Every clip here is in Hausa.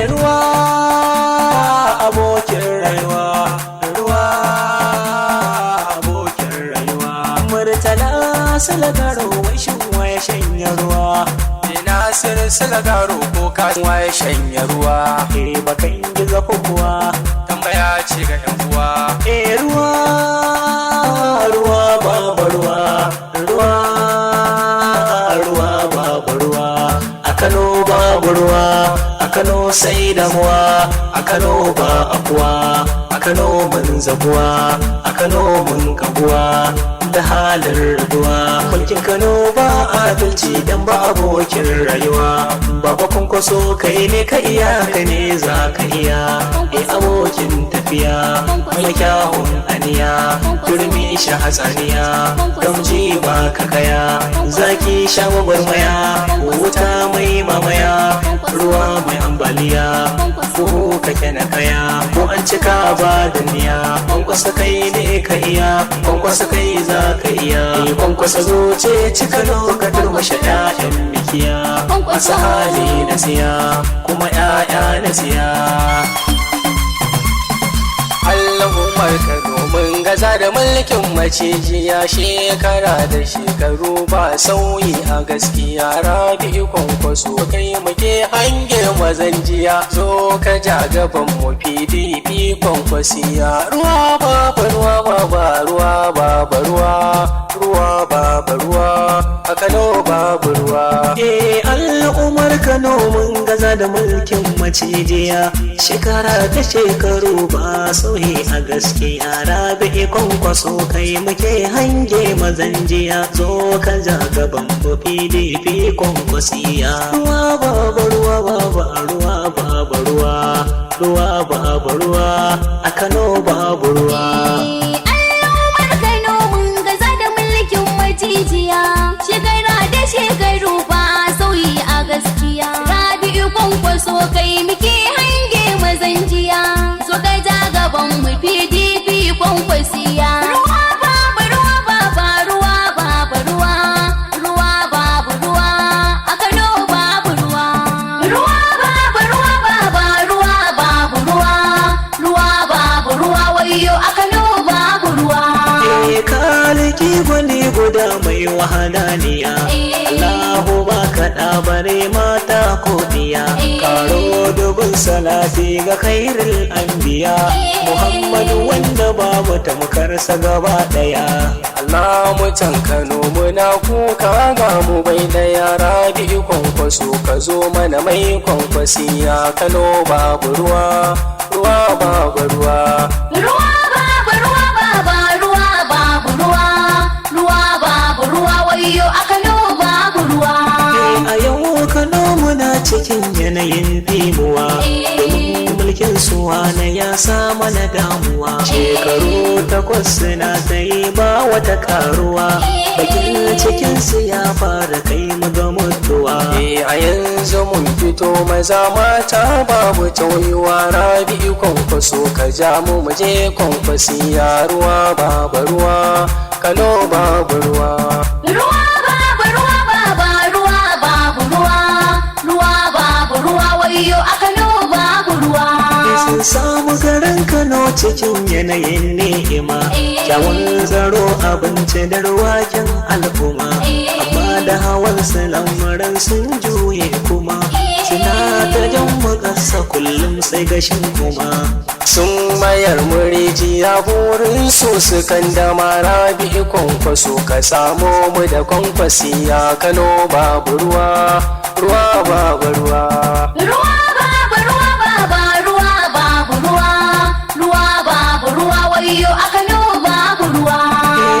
ruwa abokin rayuwa, ruwa abokin rayuwa. Murtala Salagaro wai shin waye shanya ruwa? Nasir Salagaro ko kasuwa ya shanya ruwa? Bakan gizo kuwa tambaya ce ga yan uwa. Ruwa ruwa babu ruwa, ruwa ruwa babu ruwa. A Kano babu ruwa, a Kano sai damuwa, a Kano ba akuwa, a Kano mun zabuwa, a Kano mun kaguwa da halin rabuwa. Mulkin Kano ba adalci dan ba abokin rayuwa. Baba kwankwaso kai ne ka iya, ka ne za ka iya. Abokin tafiya mai kyawun aniya, turmi sha hatsaniya, gamji ba ka kaya, zaki sha gwagwarmaya, wuta mai mamaya, ruwa mai ambaliya, ko kake na kaya, ko an cika ba da niya. Kwankwasa kai ne ka iya, kwankwasa kai za ka iya. Kwankwasa zuce cika lokacin masha 'ya'yan mikiya, masu hali na siya kuma 'ya'ya na siya. Allahumar Kano mun gaza da mulkin macijiya, shekara da shekaru ba sauyi a gaskiya. Rabi kwankwaso kai muke hange mazan jiya, zo ka ja gaban mu PDP kwankwasiya. Ruwa babu ruwa baba, ruwa babu ruwa, ruwa babu ruwa, a Kano babu ruwa. Al'ummar Kano mun gaza da mulkin macijiya, shekara da shekaru ba sauyi a gaskiya. Rabi kwankwaso kai muke hange mazan jiya, zo ka ja gaban mu PDP kwankwasiya. Ruwa babu ruwa baba, ruwa babu ruwa, ruwa babu ruwa, a Kano babu ruwa. Al'ummar Kano mun gaza da mulkin macijiya, shekara da shekaru ba sauyi a gaskiya. Rabi kwankwaso kai muke hange mazan jiya, zo ka ja gaban mu PDP kwankwasiya. Ruwa babu ruwa baba, ruwa babu ruwa, ruwa babu ruwa, a Kano babu ruwa. Ruwa babu ruwa baba, ruwa babu ruwa, ruwa babu ruwa, wayyo a Kano babu ruwa. Kaliki gwani guda mai wahalaniya, Allahu ba kaɗa bare mata ko biya. Karo dubin salati ga khairul anbiya, Muhammadu wanda babu tamkarsa gaba ɗaya. Allah mutan Kano muna kuka ga mu bai daya. Rabi kwankwaso ka zo mana mai kwankwasiya. Kano babu ruwa, ruwa babu ruwa, ruwa babu ruwa baba, ruwa babu ruwa, ruwa babu ruwa, wayyo a Kano babu ruwa. A yau Kano muna cikin yanayin dimuwa, domin mulkin suwana ya sa mana damuwa. Shekaru 8 suna tsaye ba wata karuwa, bakin cikinsu ya fara kai mu ga mutuwa. A yanzu mun fito maza mata babu tauyuwa. Rabi kwankwaso ka ja mu muje kwankwasiya. Ruwa babu ruwa, Kano babu ruwa. Ruwa babu ruwa baba, ruwa babu ruwa, ruwa babu ruwa, wayyo a Kano babu ruwa. Sun samu garin Kano cikin yanayin ni'ima, kyawun zaro abinci da ruwakin al'umma. Amma da hawan lamuran sun juye kuma, suna ta jan makasa kullum sai gashin kuma. Sun mayar murijiya burin su kan dama. Rabi kwankwaso ka samo mu da kwankwasiya. Kano babu ruwa, ruwa babu ruwa, ruwa babu ruwa baba, ruwa babu ruwa, ruwa babu ruwa, wayyo a Kano babu ruwa.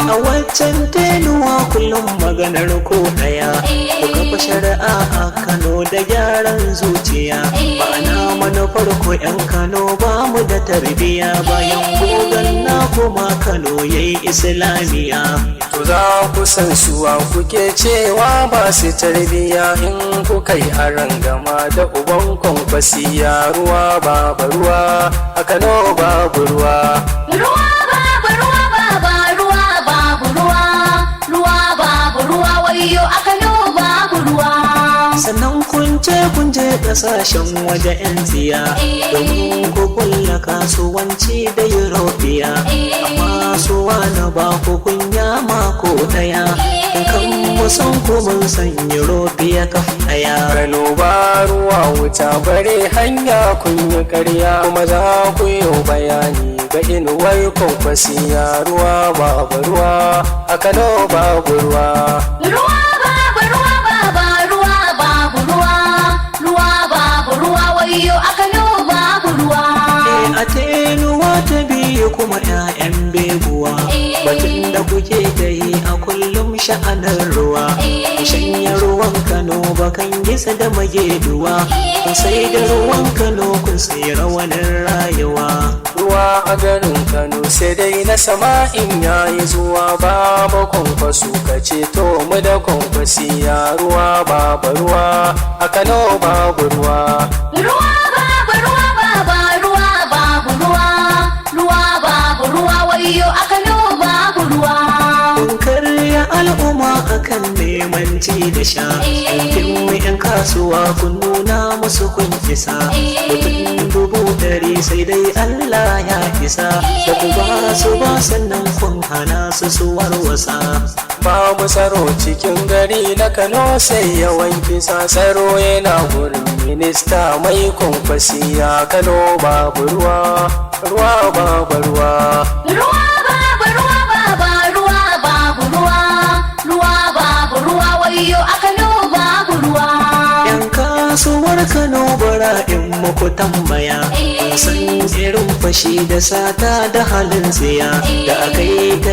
A waccan tenuwa kullum maganar ko daya, ku kafa shari'a a Kano da gyaran zuciya. Ma'ana manufar ku 'yan Kano ba mu da tarbiya, bayan gogon na kuma Kano yayi islamiya. To za ku san suwa kuke cewa ba su tarbiya, in ku kai arangama da uban kwankwasiya. Ruwa babu ruwa, a Kano babu ruwa, ruwa babu ruwa baba, ruwa babu ruwa, ruwa babu ruwa, wayyo a Kano babu ruwa. sannan san kun je kasashen waje 'yan tsiya domin ku kulla kasuwanci da Europeya, amma su wani ba ku kunya mako daya kan musan ku mun san Europeya kafaya. Kano ba ruwa wuta bare hanya kun yi karya, kuma za ku yi bayani ga inuwar kwankwasiya. Ruwa babu ruwa a Kano babu ruwa. Ruwa babu ruwa baba, ruwa babu ruwa, ruwa babu ruwa wayo a Kano babu ruwa. A tenuwa ta biyu kuma 'ya'yan beguwa, batun da kuke ta yi a kullum sha'anar ruwa. Shanya ruwan Kano bakan gisa da mageduwa, kun sai da ruwan Kano kun sai rawanin rayuwa. Ruwa a garin Kano sai dai na sama in yayi zuwa, babu kwankwaso ka ceto mu da kwankwasiya. Ruwa babu ruwa a Kano babu ruwa. Ruwa babu ruwa baba, ruwa babu ruwa, ruwa babu ruwa wayo a Kano babu ruwa. Kun karya al'umma akan neman ci da sha, yankin mu 'yan kasuwa kun nuna musu kun kisa. Mutum 100 sai dai Allah ya isa, da ku ba su ba sannan kun hana su warwasa. Babu tsaro cikin gari na Kano sai yawan kisa, tsaro yana gurin minista mai kwankwasiya. Kano babu ruwa, ruwa babu ruwa. Ruwa babu ruwa baba, ruwa babu ruwa, ruwa babu ruwa wayo a Kano babu ruwa. Yan kasuwar Kano bara in muku tambaya, san irin fashi da sata da halin tsiya da aka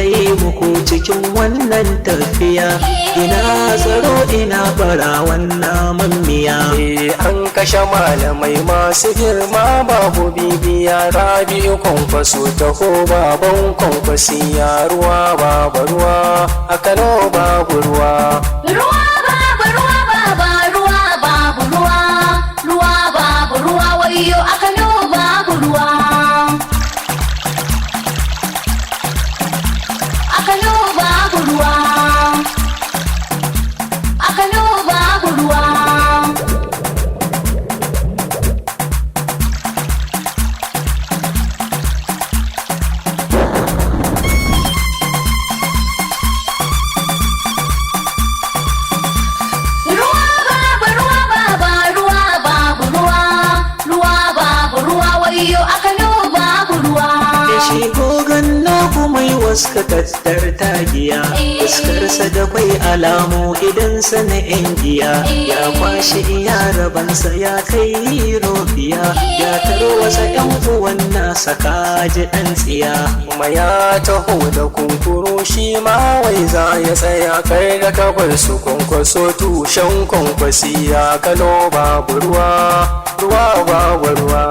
yi muku cikin wannan tafiya. Ina tsaro ina bara wannan mammiya. An kashe malamai masu girma babu bibiya. Rabi'u kwankwaso taho baban kwankwasiya. Ruwa babu ruwa a Kano babu ruwa. Ruwa babu ruwa baba, ruwa babu ruwa, ruwa babu ruwa wayo a Kano babu ruwa. A Kano babu ruwa, a Kano babu ruwa. Ruwa babu ruwa baba, ruwa babu ruwa, ruwa babu ruwa wayo a Kano babu ruwa. Ya shigo ganna kuma yi waska tattar tagiya, fuskarsa da kwai alamu idan sana 'yan giya. Ya kwashe iya rabansa ya kai robiya, ya taro wasa 'yan uwan nasa kaji ɗan tsiya. Kuma ya taho da kunkuru shi ma wai za ya tsaya, kai da kabar su kwankwaso tushen kwankwasiya. Kano babu ruwa, ruwa babu ruwa.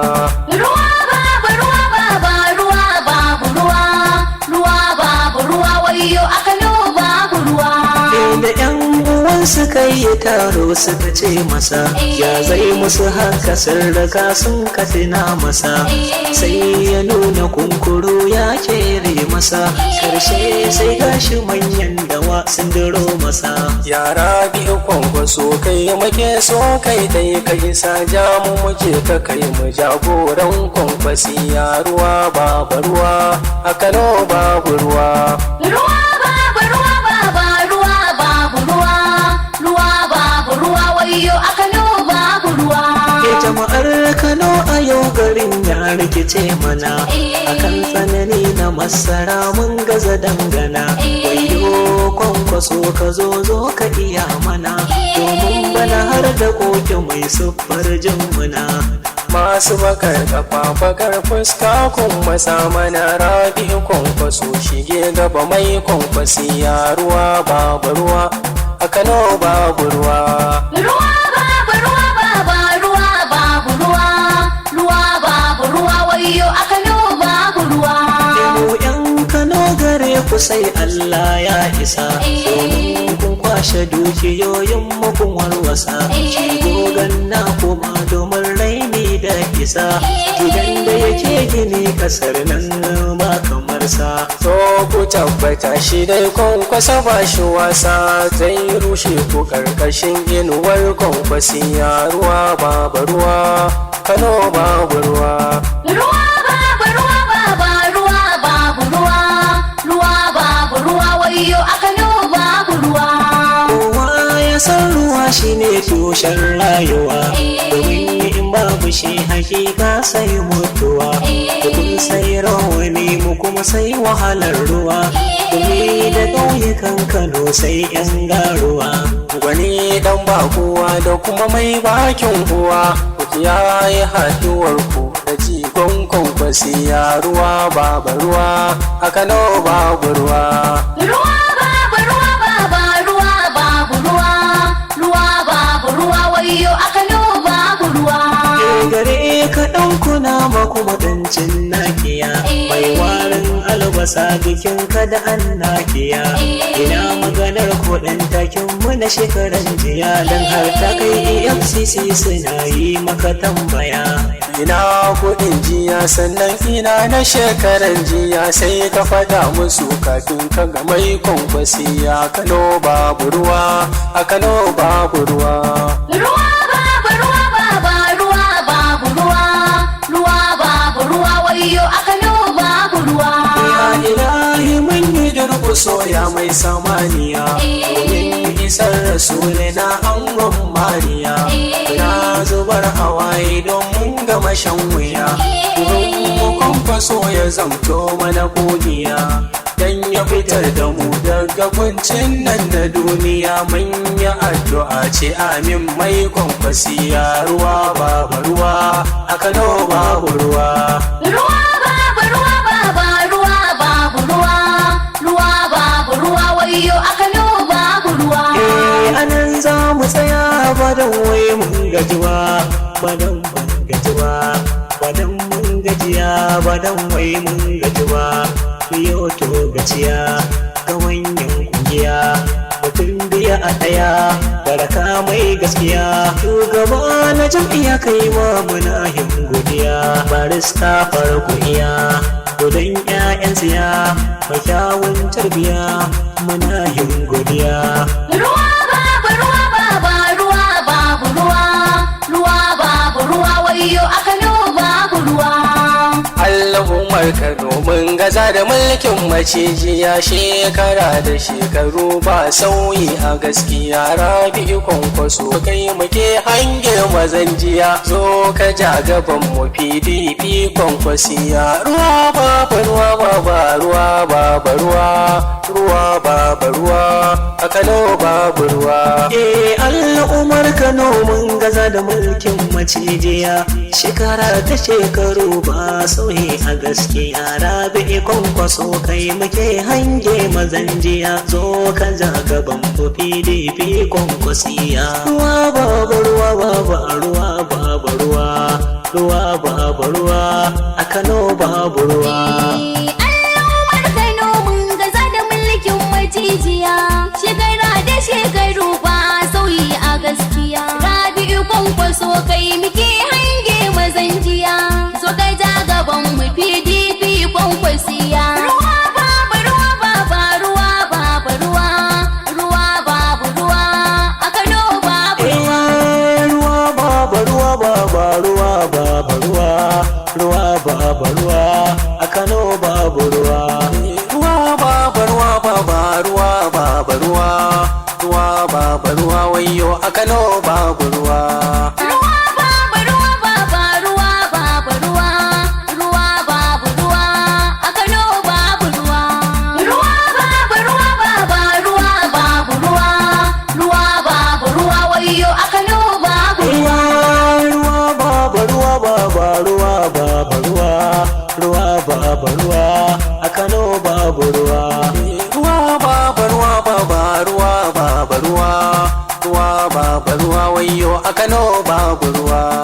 Ruwa babu ruwa baba, ruwa babu ruwa, ruwa babu ruwa wayo a Kano babu ruwa. Da 'yan uwan suka yi taro suka ce masa, ya zai musu haka sarraka sun katina masa. Sai ya nuna kunkuru ya kere masa, karshe sai gashi manyan dawa sun diro masa. Yara biyu kwankwaso kai muke so kai dai ka isa, ja mu muke ka kai mu jagoran kwankwasiya. Ruwa babu ruwa a Kano babu ruwa. Ruwa babu ruwa baba, ruwa babu ruwa, ruwa babu ruwa wayo a Kano babu ruwa. Jama'ar Kano a yau garin ya rikice mana, akan tsanani na masara mun gaza dangana. Wayo kwankwaso ka zo ka iya mana, domin bana har da koke mai siffar jimmuna. Masu bakar kafa bakar fuska kun masa mana. Rabi'u kwankwaso shige gaba mai kwankwasiya. Ruwa babu ruwa a Kano babu ruwa. Ruwa babu ruwa baba, ruwa babu ruwa, ruwa babu ruwa wayo a Kano babu ruwa. Mu 'yan Kano gare ku sai Allah ya isa, domin kun kwashe dukiyoyin mu kun warwasa. Gogan na kuma domin raini da isa, gidan da yake gini kasar nan ba kamar kusa. So ku tabbata shi dai kwankwasa ba shi wasa, zai rushe ku karkashin inuwar kwankwasiya. Ruwa babu ruwa, Kano babu ruwa. Ruwa babu ruwa baba, ruwa babu ruwa, ruwa babu ruwa wayo a Kano babu ruwa. Kowa ya san ruwa shine tushen rayuwa, domin in babu shi hakika sai mutuwa. Kun sai rawani mu kuma sai wahalar ruwa, domin da ƙauyukan Kano sai 'yan garuwa. Gwani dan ba kowa da kuma mai bakin uwa, ku yayi haduwar ku da jigon kwankwasiya. Ruwa babu ruwa, a Kano babu ruwa. Ruwa babu ruwa baba, ruwa babu ruwa, ruwa babu ruwa wayo a Kano babu ruwa. Gare ka ɗaukuna ma kuma ɗancin nakiya, mai warin albasa bikin ka da annakiya. Ina maganar kuɗin takin mu na shekaran jiya, don har ta kai EFCC suna yi maka tambaya. Ina kuɗin jiya sannan ina na shekaran jiya, sai ka faɗa musu kafin ka ga mai kwankwasiya. Kano babu ruwa, a Kano babu ruwa. Ruwa babu ruwa baba, ruwa babu ruwa, ruwa babu ruwa wayo a Kano babu ruwa. Ya ilahi mun yi durƙuso ya mai samaniya, domin isar rasulina angon mariya. Na zubar hawaye don mun gama shan wuya, domin mu kwankwaso ya zamto mana kogiya. Dan ya fitar da mu daga kuncin nan na duniya, mun yi addu'a ce amin mai kwankwasiya. Ruwa babu ruwa, a Kano babu ruwa. Ruwa babu ruwa baba, ruwa babu ruwa, ruwa babu ruwa wayo a Kano babu ruwa. Anan za mu tsaya badan wai mun gajiwa, badan mun gajiwa, badan mun gajiya, badan wai mun gajiwa. Yau to gaciya ga wanyan kungiya, mutum biya a ɗaya, baraka mai gaskiya. Shugaba na jam'iyya kai ma muna yin godiya, barista farko iya, gudun 'ya'yan siya, mai kyawun tarbiya muna yin godiya. Ruwa babu ruwa baba, ruwa babu ruwa, ruwa babu ruwa wayo a Kano babu ruwa. Al'ummar Kano mun gaza da mulkin macijiya, shekara da shekaru ba sauyi a gaskiya. Rabi'u kwankwaso kai muke hange mazan jiya, zo ka ja gaban mu PDP kwankwasiya. Ruwa babu ruwa baba, ruwa babu ruwa, ruwa babu ruwa, a Kano babu ruwa. Al'ummar Kano mun gaza da mulkin macijiya, shekara da shekaru ba sauyi a gaskiya. Rabi'u kwankwaso kai muke hange mazan jiya, zo ka ja gaban mu PDP kwankwasiya. Ruwa babu ruwa baba, ruwa babu ruwa, ruwa babu ruwa, a Kano babu ruwa. Al'ummar Kano mun gaza da mulkin macijiya, shekara da shekaru ba sauyi a gaskiya. Rabi'u kwankwaso kai muke hange mazan jiya, zo ka ja gaban mu PDP kwankwasiya. Ruwa babu ruwa baba, ruwa babu ruwa, ruwa babu ruwa, a Kano babu ruwa. Ruwa babu ruwa baba, ruwa babu ruwa, ruwa babu ruwa, a Kano babu ruwa. Ruwa babu ruwa baba, ruwa babu ruwa, ruwa babu ruwa wayo a Kano babu ruwa. Ruwa babu ruwa baba, ruwa babu ruwa, ruwa babu ruwa, a Kano babu ruwa. Ruwa babu ruwa baba, ruwa babu ruwa, ruwa babu ruwa wayo a Kano babu ruwa. Ruwa babu ruwa baba, ruwa babu ruwa, ruwa babu ruwa, a Kano babu ruwa. Ruwa babu ruwa baba, ruwa babu ruwa, ruwa babu ruwa wayo a Kano babu ruwa.